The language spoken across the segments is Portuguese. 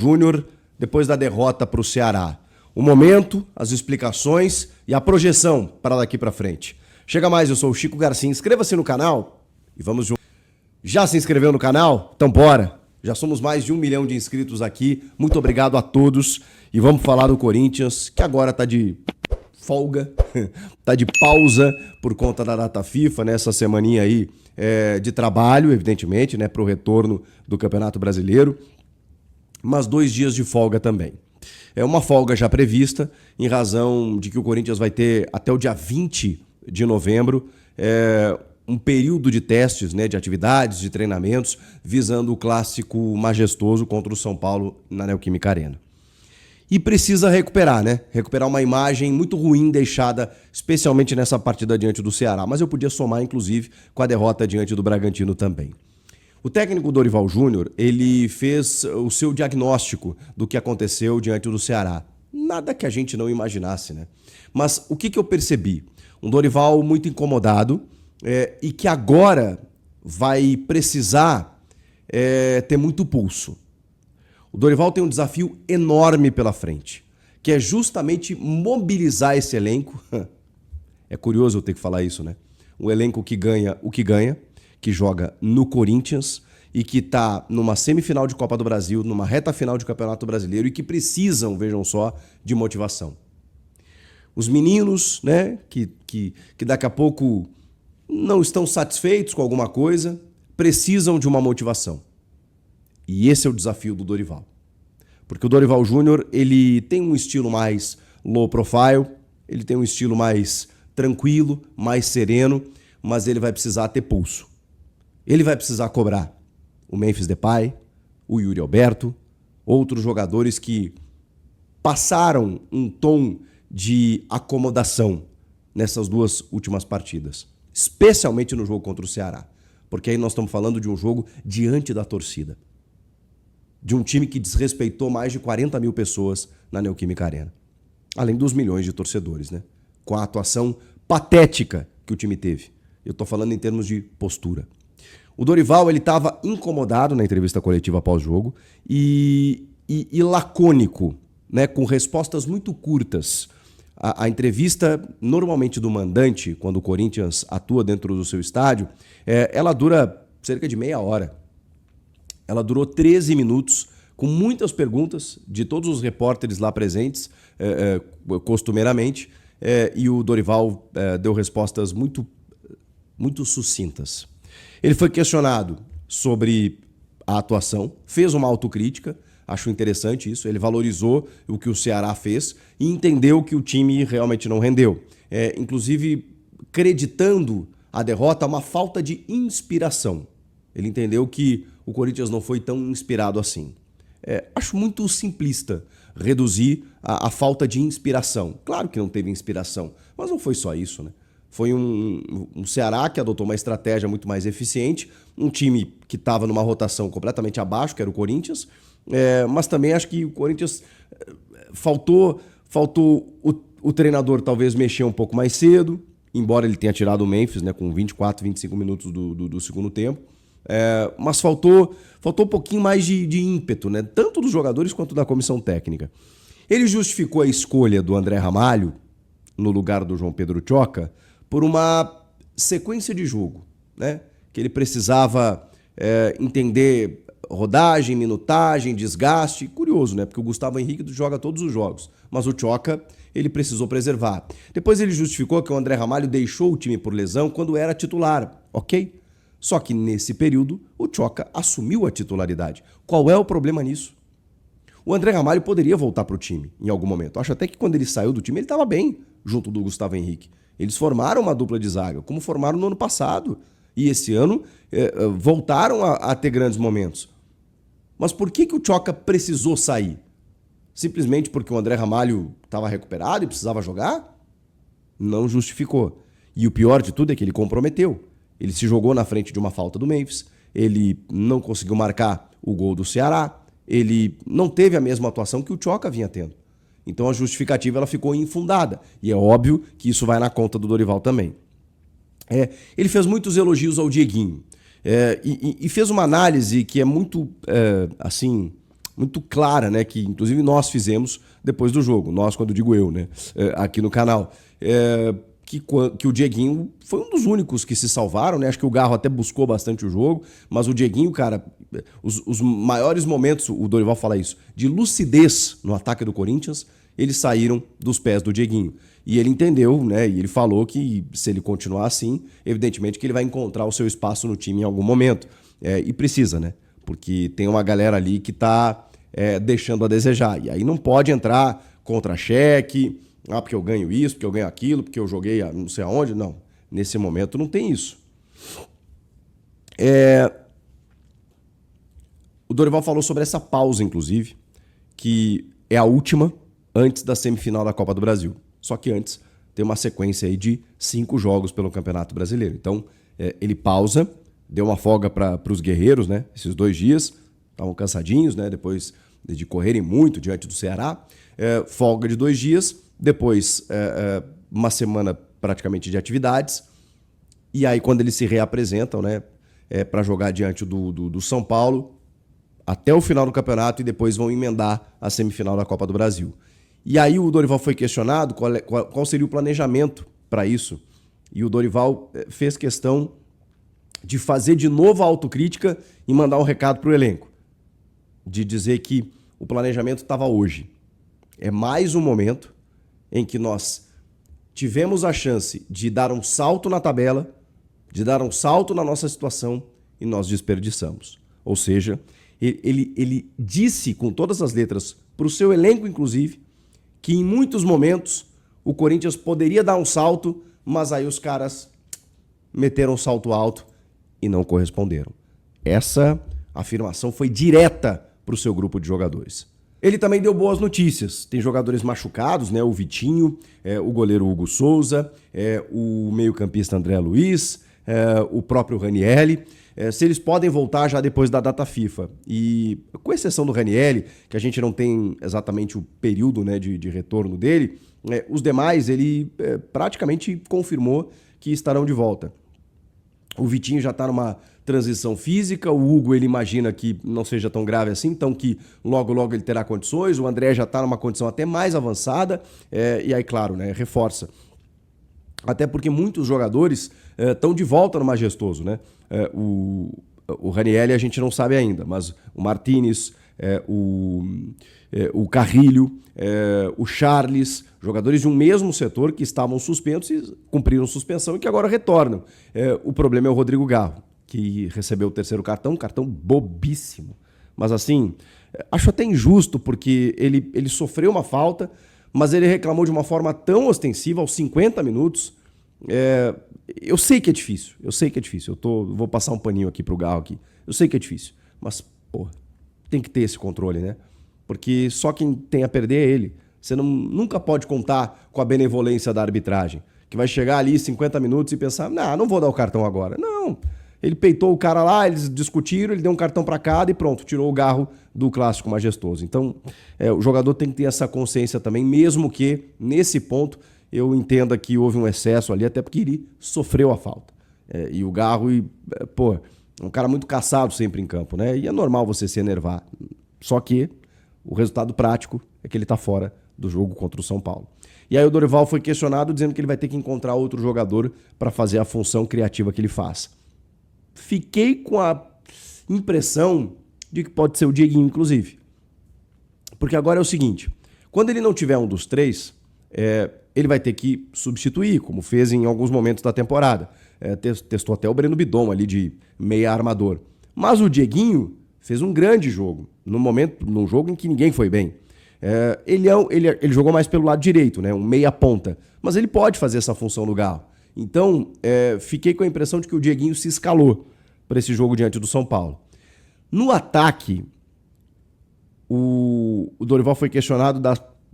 Júnior depois da derrota para o Ceará. O momento, as explicações e a projeção para daqui para frente. Chega mais, eu sou o Chico Garcia. Inscreva-se no canal e vamos juntos. Já se inscreveu no canal? Então bora! Já somos mais de 1 milhão de inscritos aqui. Muito obrigado a todos. E vamos falar do Corinthians, que agora tá de folga, tá de pausa por conta da data FIFA, nessa semaninha aí de trabalho, evidentemente, né, para o retorno do Campeonato Brasileiro. Mas 2 dias de folga também. É uma folga já prevista, em razão de que o Corinthians vai ter até o dia 20 de novembro um período de testes, né, de atividades, de treinamentos, visando o clássico majestoso contra o São Paulo na Neoquímica Arena. E precisa recuperar, né? Recuperar uma imagem muito ruim deixada, especialmente nessa partida diante do Ceará. Mas eu podia somar, inclusive, com a derrota diante do Bragantino também. O técnico Dorival Júnior, ele fez o seu diagnóstico do que aconteceu diante do Ceará. Nada que a gente não imaginasse, né? Mas o que eu percebi? Um Dorival muito incomodado e que agora vai precisar ter muito pulso. O Dorival tem um desafio enorme pela frente, que é justamente mobilizar esse elenco. É curioso eu ter que falar isso, né? Um elenco que ganha o que ganha, que joga no Corinthians e que está numa semifinal de Copa do Brasil, numa reta final de Campeonato Brasileiro e que precisam, vejam só, de motivação. Os meninos, né, que daqui a pouco não estão satisfeitos com alguma coisa, precisam de uma motivação. E esse é o desafio do Dorival. Porque o Dorival Júnior, ele tem um estilo mais low profile, ele tem um estilo mais tranquilo, mais sereno, mas ele vai precisar ter pulso. Ele vai precisar cobrar o Memphis Depay, o Yuri Alberto, outros jogadores que passaram um tom de acomodação nessas 2 últimas partidas, especialmente no jogo contra o Ceará, porque aí nós estamos falando de um jogo diante da torcida, de um time que desrespeitou mais de 40 mil pessoas na Neoquímica Arena, além dos milhões de torcedores, né? Com a atuação patética que o time teve. Eu estou falando em termos de postura. O Dorival, ele estava incomodado na entrevista coletiva pós-jogo e lacônico, né, com respostas muito curtas. A entrevista, normalmente do mandante, quando o Corinthians atua dentro do seu estádio, ela dura cerca de meia hora. Ela durou 13 minutos, com muitas perguntas de todos os repórteres lá presentes, costumeiramente, e o Dorival deu respostas muito sucintas. Ele foi questionado sobre a atuação, fez uma autocrítica, acho interessante isso, ele valorizou o que o Ceará fez e entendeu que o time realmente não rendeu. Inclusive, acreditando a derrota a uma falta de inspiração. Ele entendeu que o Corinthians não foi tão inspirado assim. Acho muito simplista reduzir a falta de inspiração. Claro que não teve inspiração, mas não foi só isso, né? Foi um Ceará que adotou uma estratégia muito mais eficiente, um time que estava numa rotação completamente abaixo, que era o Corinthians, mas também acho que o Corinthians faltou o treinador talvez mexer um pouco mais cedo, embora ele tenha tirado o Memphis, né, com 24, 25 minutos do segundo tempo, mas faltou um pouquinho mais de ímpeto, né, tanto dos jogadores quanto da comissão técnica. Ele justificou a escolha do André Ramalho no lugar do João Pedro Tchoca por uma sequência de jogo, né? Que ele precisava entender rodagem, minutagem, desgaste. Curioso, né? Porque o Gustavo Henrique joga todos os jogos, mas o Tchoca ele precisou preservar. Depois ele justificou que o André Ramalho deixou o time por lesão quando era titular, ok? Só que nesse período o Tchoca assumiu a titularidade. Qual é o problema nisso? O André Ramalho poderia voltar para o time em algum momento. Acho até que quando ele saiu do time ele estava bem junto do Gustavo Henrique. Eles formaram uma dupla de zaga, como formaram no ano passado. E esse ano voltaram a ter grandes momentos. Mas por que o Tchoca precisou sair? Simplesmente porque o André Ramalho estava recuperado e precisava jogar? Não justificou. E o pior de tudo é que ele comprometeu. Ele se jogou na frente de uma falta do Memphis, ele não conseguiu marcar o gol do Ceará, ele não teve a mesma atuação que o Tchoca vinha tendo. Então a justificativa ela ficou infundada. E é óbvio que isso vai na conta do Dorival também. Ele fez muitos elogios ao Dieguinho. E fez uma análise que é muito, muito clara, né? Que inclusive nós fizemos depois do jogo. Nós, quando digo eu, né? Aqui no canal. Que o Dieguinho foi um dos únicos que se salvaram, né? Acho que o Garro até buscou bastante o jogo, mas o Dieguinho, cara, os maiores momentos, o Dorival fala isso, de lucidez no ataque do Corinthians, eles saíram dos pés do Dieguinho. E ele entendeu, né? E ele falou que se ele continuar assim, evidentemente que ele vai encontrar o seu espaço no time em algum momento. E precisa, né? Porque tem uma galera ali que tá deixando a desejar. E aí não pode entrar contra-cheque, porque eu ganho isso, porque eu ganho aquilo, porque eu joguei não sei aonde. Não, nesse momento não tem isso. O Dorival falou sobre essa pausa, inclusive, que é a última antes da semifinal da Copa do Brasil. Só que antes tem uma sequência aí de 5 jogos pelo Campeonato Brasileiro. Então, ele pausa, deu uma folga para os guerreiros, né? Esses 2 dias, estavam cansadinhos, né? Depois de correrem muito diante do Ceará. Folga de 2 dias, depois uma semana praticamente de atividades. E aí, quando eles se reapresentam, né? Para jogar diante do São Paulo, até o final do campeonato, e depois vão emendar a semifinal da Copa do Brasil. E aí o Dorival foi questionado qual seria o planejamento para isso. E o Dorival fez questão de fazer de novo a autocrítica e mandar um recado para o elenco. De dizer que o planejamento estava hoje. É mais um momento em que nós tivemos a chance de dar um salto na tabela, de dar um salto na nossa situação, e nós desperdiçamos. Ou seja, ele disse com todas as letras para o seu elenco, inclusive, que em muitos momentos o Corinthians poderia dar um salto, mas aí os caras meteram um salto alto e não corresponderam. Essa afirmação foi direta para o seu grupo de jogadores. Ele também deu boas notícias. Tem jogadores machucados, né? O Vitinho, o goleiro Hugo Souza, o meio-campista André Luiz, o próprio Ranielli. Se eles podem voltar já depois da data FIFA. E com exceção do Ranielli, que a gente não tem exatamente o período, né, de retorno dele, os demais ele praticamente confirmou que estarão de volta. O Vitinho já está numa transição física, o Hugo ele imagina que não seja tão grave assim, então que logo ele terá condições, o André já está numa condição até mais avançada, e aí claro, né, reforça. Até porque muitos jogadores estão de volta no Majestoso, né? O Ranielli a gente não sabe ainda, mas o Martínez, o Carrilho, o Charles, jogadores de um mesmo setor que estavam suspensos e cumpriram suspensão e que agora retornam. O problema é o Rodrigo Garro, que recebeu o 3º cartão, um cartão bobíssimo. Mas assim, acho até injusto, porque ele sofreu uma falta, mas ele reclamou de uma forma tão ostensiva aos 50 minutos. Eu sei que é difícil, vou passar um paninho aqui pro Garro aqui. Eu sei que é difícil, mas, pô, tem que ter esse controle, né? Porque só quem tem a perder é ele. Você nunca pode contar com a benevolência da arbitragem, que vai chegar ali 50 minutos e pensar, não vou dar o cartão agora. Não, ele peitou o cara lá, eles discutiram, ele deu um cartão para cada e pronto, tirou o Garro do clássico majestoso. Então, o jogador tem que ter essa consciência também, mesmo que, nesse ponto, eu entenda que houve um excesso ali, até porque ele sofreu a falta. E o Garro, é um cara muito caçado sempre em campo, né? E é normal você se enervar. Só que o resultado prático é que ele está fora do jogo contra o São Paulo. E aí o Dorival foi questionado dizendo que ele vai ter que encontrar outro jogador para fazer a função criativa que ele faz. Fiquei com a impressão de que pode ser o Dieguinho, inclusive. Porque agora é o seguinte, quando ele não tiver um dos 3, ele vai ter que substituir, como fez em alguns momentos da temporada. Testou até o Breno Bidon ali de meia armador. Mas o Dieguinho fez um grande jogo, num jogo em que ninguém foi bem. Ele jogou mais pelo lado direito, né? Um meia ponta. Mas ele pode fazer essa função no Garro. Então, fiquei com a impressão de que o Dieguinho se escalou para esse jogo diante do São Paulo. No ataque, o Dorival foi questionado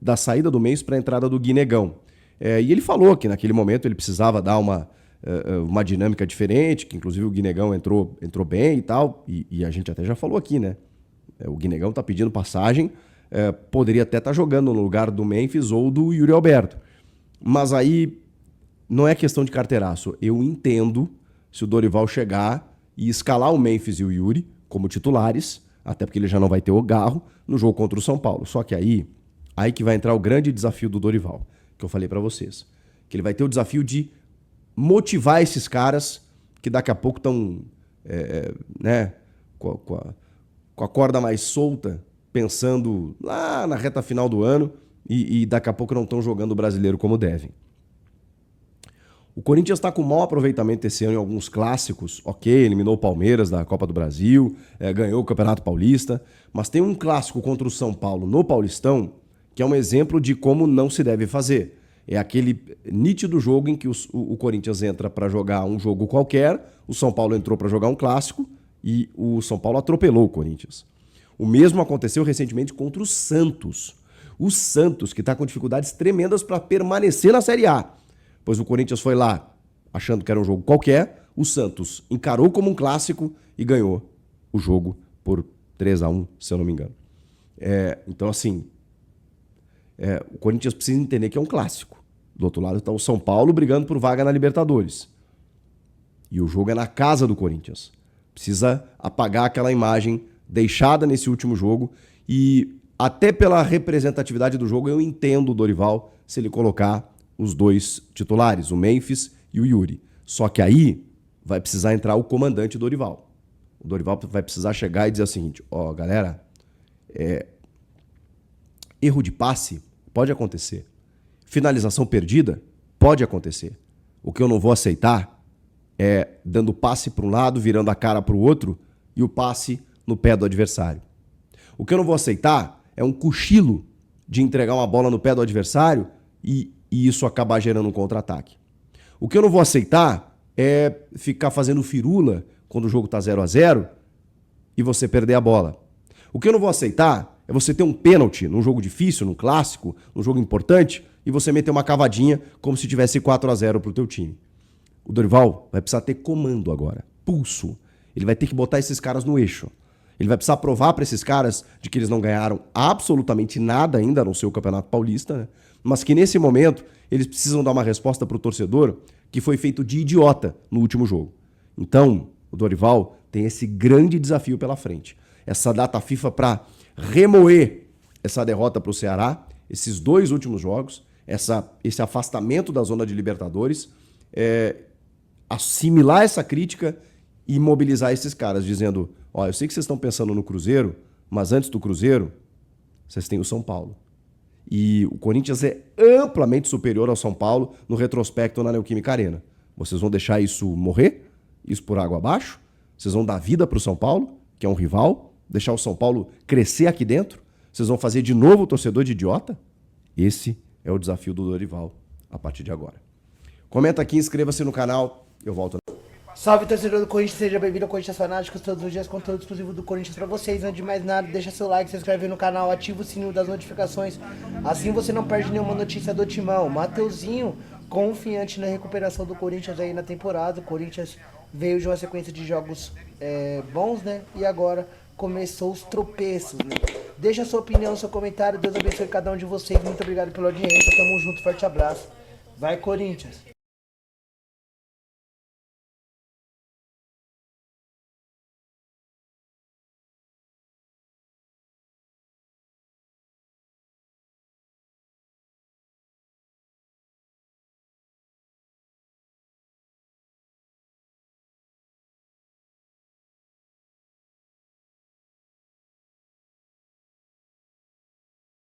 da saída do Memphis para a entrada do Guinegão. E ele falou que naquele momento ele precisava dar uma dinâmica diferente, que inclusive o Guinegão entrou bem e tal, e a gente até já falou aqui, né? O Guinegão tá pedindo passagem, poderia até estar jogando no lugar do Memphis ou do Yuri Alberto. Mas aí não é questão de carteiraço. Eu entendo se o Dorival chegar e escalar o Memphis e o Yuri como titulares, Até porque ele já não vai ter o Garro no jogo contra o São Paulo. Só que aí que vai entrar o grande desafio do Dorival, que eu falei pra vocês. Que ele vai ter o desafio de motivar esses caras que daqui a pouco estão com a corda mais solta, pensando lá na reta final do ano e daqui a pouco não estão jogando o brasileiro como devem. O Corinthians está com mau aproveitamento esse ano em alguns clássicos. Ok, eliminou o Palmeiras da Copa do Brasil, ganhou o Campeonato Paulista, mas tem um clássico contra o São Paulo no Paulistão que é um exemplo de como não se deve fazer. É aquele nítido jogo em que o Corinthians entra para jogar um jogo qualquer, o São Paulo entrou para jogar um clássico e o São Paulo atropelou o Corinthians. O mesmo aconteceu recentemente contra o Santos. O Santos, que está com dificuldades tremendas para permanecer na Série A. Pois o Corinthians foi lá achando que era um jogo qualquer, o Santos encarou como um clássico e ganhou o jogo por 3-1, se eu não me engano. Então, assim, o Corinthians precisa entender que é um clássico. Do outro lado está o São Paulo brigando por vaga na Libertadores. E o jogo é na casa do Corinthians. Precisa apagar aquela imagem deixada nesse último jogo e até pela representatividade do jogo eu entendo o Dorival se ele colocar os dois titulares, o Memphis e o Yuri. Só que aí vai precisar entrar o comandante Dorival. O Dorival vai precisar chegar e dizer o seguinte, galera, erro de passe pode acontecer. Finalização perdida pode acontecer. O que eu não vou aceitar é dando passe para um lado, virando a cara para o outro e o passe no pé do adversário. O que eu não vou aceitar é um cochilo de entregar uma bola no pé do adversário e isso acabar gerando um contra-ataque. O que eu não vou aceitar é ficar fazendo firula quando o jogo está 0-0 e você perder a bola. O que eu não vou aceitar é você ter um pênalti num jogo difícil, num clássico, num jogo importante e você meter uma cavadinha como se tivesse 4-0 para o teu time. O Dorival vai precisar ter comando agora, pulso. Ele vai ter que botar esses caras no eixo. Ele vai precisar provar para esses caras de que eles não ganharam absolutamente nada ainda no seu Campeonato Paulista, né? Mas que nesse momento eles precisam dar uma resposta para o torcedor que foi feito de idiota no último jogo. Então, o Dorival tem esse grande desafio pela frente. Essa data FIFA para remoer essa derrota para o Ceará, esses dois últimos jogos, esse afastamento da zona de Libertadores, assimilar essa crítica e mobilizar esses caras, dizendo, eu sei que vocês estão pensando no Cruzeiro, mas antes do Cruzeiro, vocês têm o São Paulo. E o Corinthians é amplamente superior ao São Paulo no retrospecto na Neoquímica Arena. Vocês vão deixar isso morrer? Isso por água abaixo? Vocês vão dar vida para o São Paulo, que é um rival? Deixar o São Paulo crescer aqui dentro? Vocês vão fazer de novo o torcedor de idiota? Esse é o desafio do Dorival a partir de agora. Comenta aqui, inscreva-se no canal. Eu volto. Salve, torcedor do Corinthians, seja bem-vindo ao Corinthians Fanáticos, todos os dias conteúdo exclusivo do Corinthians pra vocês. Antes de mais nada, deixa seu like, se inscreve no canal, ativa o sininho das notificações, assim você não perde nenhuma notícia do Timão. Mateuzinho, confiante na recuperação do Corinthians aí na temporada. O Corinthians veio de uma sequência de jogos bons, né? E agora começou os tropeços, né? Deixa a sua opinião, seu comentário, Deus abençoe cada um de vocês. Muito obrigado pela audiência, tamo junto, forte abraço. Vai, Corinthians!